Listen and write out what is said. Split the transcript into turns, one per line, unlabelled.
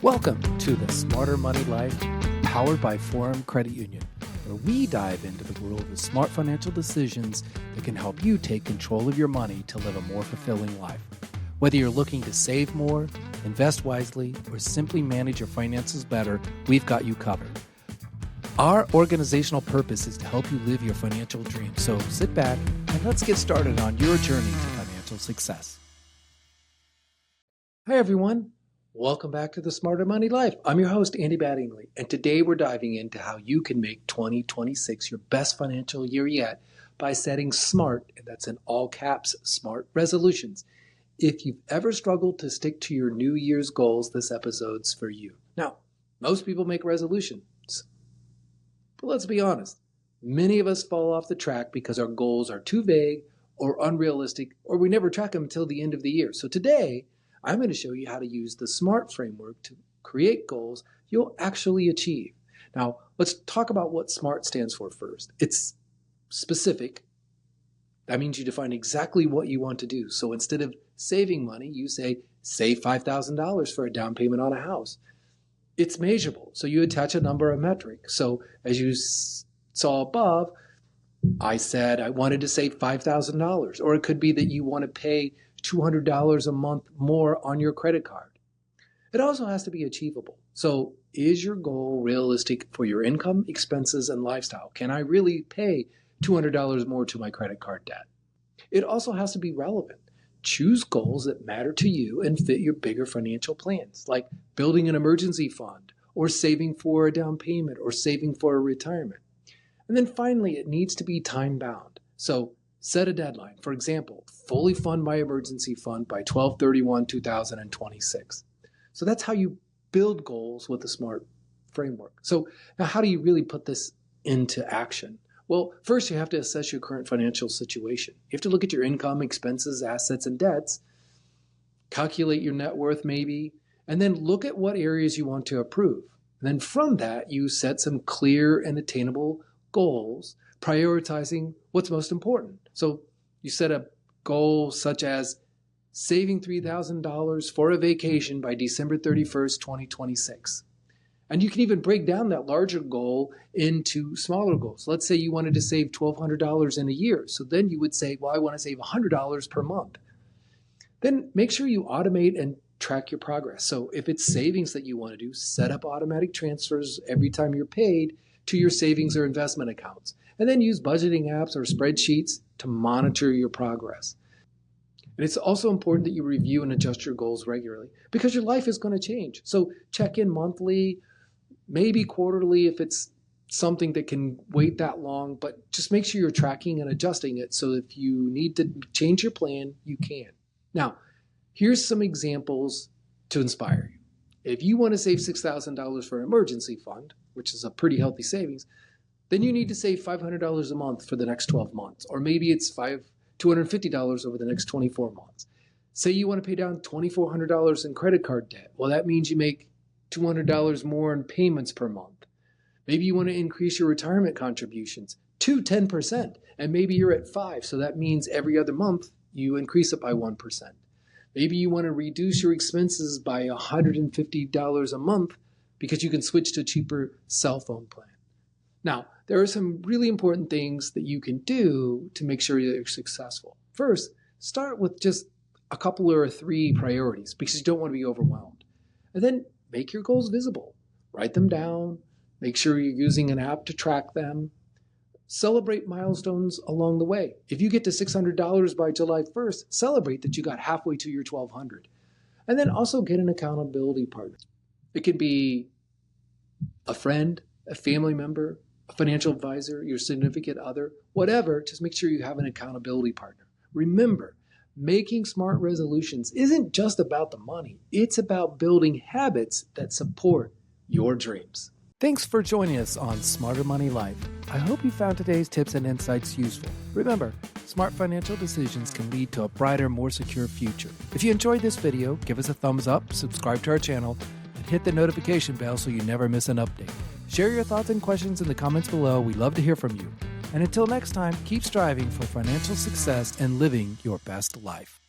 Welcome to the Smarter Money Life, powered by Forum Credit Union, where we dive into the world of smart financial decisions that can help you take control of your money to live a more fulfilling life. Whether you're looking to save more, invest wisely, or simply manage your finances better, we've got you covered. Our organizational purpose is to help you live your financial dreams. So sit back and let's get started on your journey to financial success. Hi, everyone. Welcome back to the Smarter Money Life. I'm your host, Andy Mattingly, and today we're diving into how you can make 2026 your best financial year yet by setting SMART, and that's in all caps, SMART resolutions. If you've ever struggled to stick to your New Year's goals, this episode's for you. Now, most people make resolutions, but let's be honest. Many of us fall off the track because our goals are too vague or unrealistic, or we never track them until the end of the year. So today, I'm going to show you how to use the SMART framework to create goals you'll actually achieve. Now, let's talk about what SMART stands for first. It's specific. That means you define exactly what you want to do. So instead of saving money, you say, save $5,000 for a down payment on a house. It's measurable. So you attach a number, a metric. So as you saw above, I said I wanted to save $5,000. Or it could be that you want to pay $200 a month more on your credit card. It also has to be achievable. So is your goal realistic for your income, expenses, and lifestyle? Can I really pay $200 more to my credit card debt? It also has to be relevant. Choose goals that matter to you and fit your bigger financial plans, like building an emergency fund, or saving for a down payment, or saving for a retirement. And then finally, it needs to be time-bound. So set a deadline. For example, fully fund my emergency fund by 12/31/2026. So that's how you build goals with the SMART framework. So now how do you really put this into action? Well, first you have to assess your current financial situation. You have to look at your income, expenses, assets, and debts, calculate your net worth maybe, and then look at what areas you want to improve. And then from that, you set some clear and attainable goals, prioritizing what's most important. So you set a goal such as saving $3,000 for a vacation by December 31st, 2026. And you can even break down that larger goal into smaller goals. Let's say you wanted to save $1,200 in a year. So then you would say, well, I want to save $100 per month. Then make sure you automate and track your progress. So if it's savings that you want to do, set up automatic transfers every time you're paid to your savings or investment accounts. And then use budgeting apps or spreadsheets to monitor your progress. And it's also important that you review and adjust your goals regularly because your life is going to change. So check in monthly, maybe quarterly if it's something that can wait that long, but just make sure you're tracking and adjusting it so if you need to change your plan, you can. Now, here's some examples to inspire you. If you want to save $6,000 for an emergency fund, which is a pretty healthy savings, then you need to save $500 a month for the next 12 months, or maybe it's $250 over the next 24 months. Say you want to pay down $2,400 in credit card debt. Well, that means you make $200 more in payments per month. Maybe you want to increase your retirement contributions to 10%, and maybe you're at 5%, so that means every other month you increase it by 1%. Maybe you want to reduce your expenses by $150 a month because you can switch to a cheaper cell phone plan. Now, there are some really important things that you can do to make sure you're successful. First, start with just a couple or 3 priorities because you don't want to be overwhelmed. And then make your goals visible. Write them down. Make sure you're using an app to track them. Celebrate milestones along the way. If you get to $600 by July 1st, celebrate that you got halfway to your $1,200. And then also get an accountability partner. It can be a friend, a family member, a financial advisor, your significant other, whatever. Just make sure you have an accountability partner. Remember, making smart resolutions isn't just about the money. It's about building habits that support your dreams. Thanks for joining us on Smarter Money Life. I hope you found today's tips and insights useful. Remember, smart financial decisions can lead to a brighter, more secure future. If you enjoyed this video, give us a thumbs up, subscribe to our channel, and hit the notification bell so you never miss an update. Share your thoughts and questions in the comments below. We'd love to hear from you. And until next time, keep striving for financial success and living your best life.